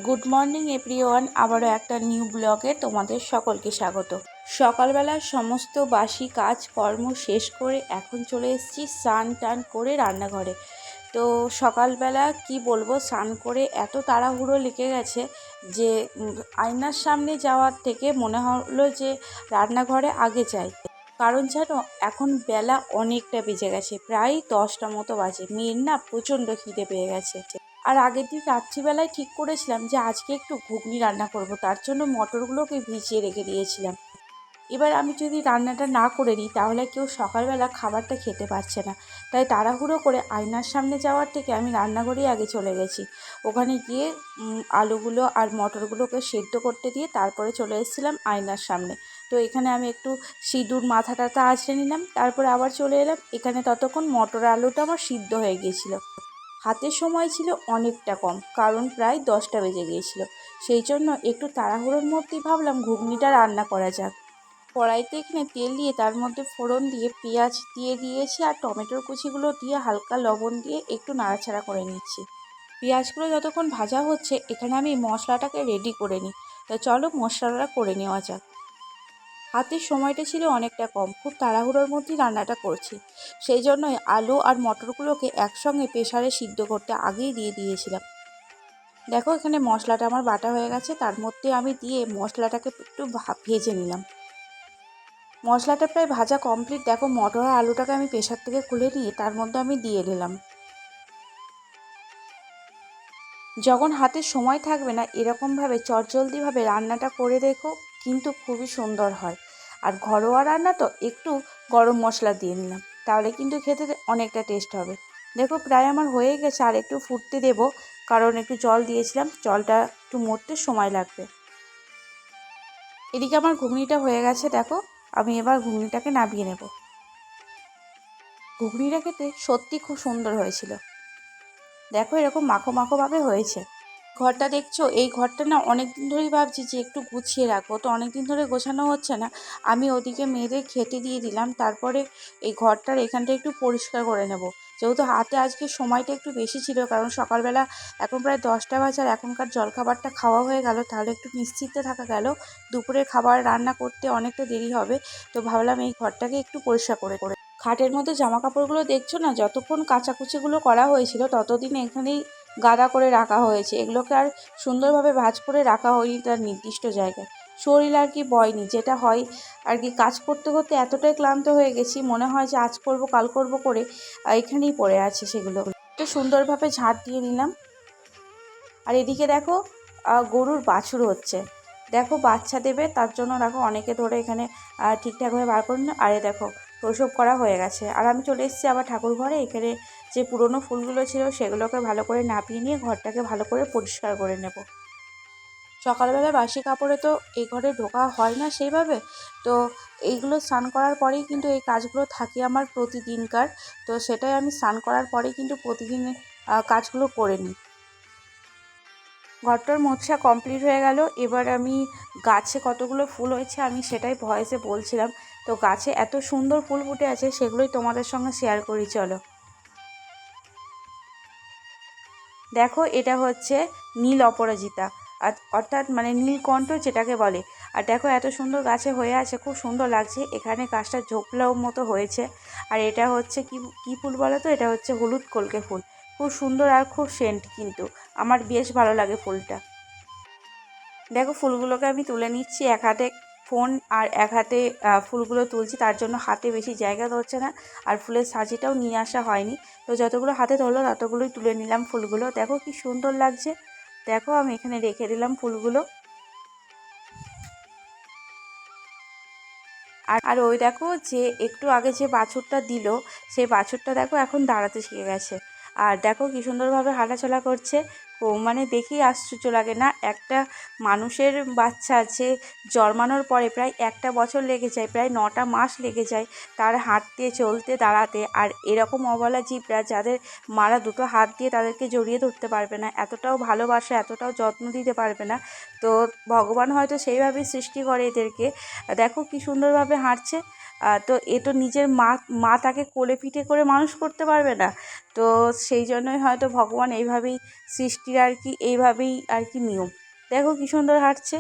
Good morning everyone, আবারও একটা new ব্লগে তোমাদের সকলকে স্বাগত। সকালবেলার সমস্ত বাসি কাজকর্ম শেষ করে এখন চলে এসেছি স্নান টান করে রান্নাঘরে। তো সকালবেলা কি বলবো, স্নান করে এত তাড়াহুড়ো লেগে গেছে যে আয়নার সামনে যাওয়ার থেকে মনে হলো যে রান্নাঘরে আগে যাই। কারণ জানো, এখন বেলা অনেকটা বেজে গেছে, প্রায় 10টা মতো বাজে। মেয়ের না প্রচণ্ড খিদে পেয়ে গেছে। আর আগের দিন রাত্রিবেলায় ঠিক করেছিলাম যে আজকে একটু ঘুগনি রান্না করব, তার জন্য মটরগুলোকে ভিজিয়ে রেখে দিয়েছিলাম। এবার আমি যদি রান্নাটা না করে নিই তাহলে কেউ সকালবেলা খাবারটা খেতে পারছে না। তাই তাড়াহুড়ো করে আয়নার সামনে যাওয়ার থেকে আমি রান্নাঘরেই আগে চলে গেছি। ওখানে গিয়ে আলুগুলো আর মটরগুলোকে সেদ্ধ করতে দিয়ে তারপরে চলে এসেছিলাম আয়নার সামনে। তো এখানে আমি একটু সিঁদুর মাথাটা আঁচড়ে নিলাম, তারপরে আবার চলে এলাম এখানে। ততক্ষণ মটর আলুটা আমার সিদ্ধ হয়ে গিয়েছিলো। হাতে সময় ছিল অনেকটা কম, কারণ প্রায় 10টা বেজে গিয়েছিল। সেই জন্য একটু তাড়াহুড়োর মধ্যেই ভাবলাম ঘুগনিটা রান্না করা যাক। কড়াইতে এখানে তেল দিয়ে তার মধ্যে ফোড়ন দিয়ে পেঁয়াজ দিয়ে দিয়েছি, আর টমেটোর কুচিগুলো দিয়ে হালকা লবণ দিয়ে একটু নাড়াচাড়া করে নিচ্ছি। পেঁয়াজগুলো যতক্ষণ ভাজা হচ্ছে এখানে আমি মশলাটাকে রেডি করে নিই। তো চলো মশলাটা করে নেওয়া যাক। হাতের সময়টা ছিল অনেকটা কম, খুব তাড়াহুড়োর মধ্যেই রান্নাটা করছি। সেই জন্যই আলু আর মটরগুলোকে একসঙ্গে প্রেসারে সিদ্ধ করতে আগেই দিয়ে দিয়েছিলাম। দেখো এখানে মশলাটা আমার বাটা হয়ে গেছে, তার মধ্যে আমি দিয়ে মশলাটাকে একটু ভেজে নিলাম। মশলাটা প্রায় ভাজা কমপ্লিট। দেখো মটর আর আলুটাকে আমি প্রেসার থেকে খুলে নিয়ে তার মধ্যে আমি দিয়ে দিলাম। যখন হাতে সময় থাকবে না, এরকমভাবে চটজলদিভাবে রান্নাটা করে দেখো, কিন্তু খুবই সুন্দর হয়। আর ঘরোয়া রান্না তো একটু গরম মশলা দিয়ে নিলাম, তাহলে কিন্তু খেতে অনেকটা টেস্ট হবে। দেখো প্রায় আমার হয়ে গেছে, আর একটু ফুটতে দেবো, কারণ একটু জল দিয়েছিলাম, জলটা একটু মরতে সময় লাগবে। এদিকে আমার ঘুগনিটা হয়ে গেছে। দেখো আমি এবার ঘুগনিটাকে নামিয়ে নেব। ঘুগনিটা খেতে সত্যি খুব সুন্দর হয়েছিল। দেখো এরকম মাখো মাখোভাবে হয়েছে। ঘরটা দেখছো, এই ঘরটা না অনেক দিন ধরেই ভাবছি যে একটু গুছিয়ে রাখবো, তো অনেক দিন ধরে গোছানো হচ্ছে না। আমি ওদিকে মেয়েদের খেতে দিয়ে দিলাম, তারপরে এই ঘরটার এখানটা একটু পরিষ্কার করে নেব। যেহেতু হাতে আজকে সময়টা একটু বেশি ছিল, কারণ সকালবেলা এখন প্রায় 10টা বাজে আর এখনকার জলখাবারটা খাওয়া হয়ে গেল, তাহলে একটু নিশ্চিন্তে থাকা গেল। দুপুরের খাবার রান্না করতে অনেকটা দেরি হবে, তো ভাবলাম এই ঘরটাকে একটু পরিষ্কার করে খাটের মধ্যে জামা কাপড়গুলো দেখছো না, যতক্ষণ কাচাকুচিগুলো করা হয়েছিল ততদিন এখানেই গাদা করে রাখা হয়েছে। এগুলোকে আর সুন্দরভাবে ভাঁজ করে রাখা হয়নি তার নির্দিষ্ট জায়গায়। শরীর আর কি বয়নি, যেটা হয় আর কি, কাজ করতে করতে এতটাই ক্লান্ত হয়ে গেছি, মনে হয় যে আজ করব কাল করব করে এখানেই পড়ে আছে সেগুলো। একটু সুন্দরভাবে ঝাঁট দিয়ে নিলাম। আর এদিকে দেখো গরুর বাছুর হচ্ছে। দেখো বাচ্চা দেবে, তার জন্য দেখো অনেকে ধরে এখানে ঠিকঠাকভাবে বার করে না। আরে দেখো প্রসব করা হয়ে গেছে। আর আমি চলে এসেছি আবার ঠাকুর ঘরে। এখানে যে পুরনো ফুলগুলো ছিল সেগুলোকে ভালো করে নাপিয়ে নিয়ে ঘরটাকে ভালো করে পরিষ্কার করে নেব। সকালবেলা বাসি কাপড়ে তো এই ঘরে ঢোকা হয় না সেইভাবে, তো এইগুলো স্নান করার পরেই কিন্তু এই কাজগুলো থাকে আমার প্রতিদিনকার। তো সেটাই আমি স্নান করার পরেই কিন্তু প্রতিদিন কাজগুলো করে নিই। ঘরটার মোছা কমপ্লিট হয়ে গেল। এবার আমি গাছে কতগুলো ফুল হয়েছে আমি সেটাই ভয়েসে বলছিলাম। তো গাছে এত সুন্দর ফুল ফুটে আছে, সেগুলোই তোমাদের সঙ্গে শেয়ার করি চলো। দেখো এটা হচ্ছে নীল অপরাজিতা, অর্থাৎ মানে নীলকণ্ঠ যেটাকে বলে। আর দেখো এত সুন্দর গাছে হয়ে আছে, খুব সুন্দর লাগছে। এখানে গাছটা ঝোপলাও মতো হয়েছে। আর এটা হচ্ছে কি কি ফুল বলো তো, এটা হচ্ছে হলুদ কলকে ফুল। খুব সুন্দর আর খুব সেন্ট, কিন্তু আমার বেশ ভালো লাগে ফুলটা। দেখো ফুলগুলোকে আমি তুলে নিচ্ছি, এক হাতে ফোন আর এক হাতে ফুলগুলো তুলছি, তার জন্য হাতে বেশি জায়গা ধরছে না। আর ফুলের সাজিটাও নিয়ে আসা হয়নি, তো যতগুলো হাতে ধরলো ততগুলোই তুলে নিলাম ফুলগুলো। দেখো কি সুন্দর লাগছে। দেখো আমি এখানে রেখে দিলাম ফুলগুলো। আর ওই দেখো যে একটু আগে যে বাছুরটা দিল, সেই বাছুরটা দেখো এখন দাঁড়াতে শিখে গেছে। আর দেখো কি সুন্দরভাবে হাঁটাচলা করছে। ও মানে দেখেই আশ্চর্য লাগে না, একটা মানুষের বাচ্চা আছে জন্মানোর পরে প্রায় একটা বছর লেগে যায়, প্রায় 9টা মাস লেগে যায় তার হাঁটতে চলতে দাঁড়াতে। আর এরকম অবলা জীবরা যাদের মারা দুটো হাত দিয়ে তাদেরকে জড়িয়ে ধরতে পারবে না, এতটাও ভালোবাসা এতটাও যত্ন দিতে পারবে না, তো ভগবান হয়তো সেইভাবেই সৃষ্টি করে এদেরকে। দেখো কি সুন্দরভাবে হাঁটছে। তো এ তো নিজের মা মা তাকে কোলে পিঠে করে মানুষ করতে পারবে না, তো সেই জন্যই হয়তো ভগবান এইভাবেই সৃষ্টির আর কি, এইভাবেই আর কি নিয়ম। দেখো কী সুন্দর হাঁটছে।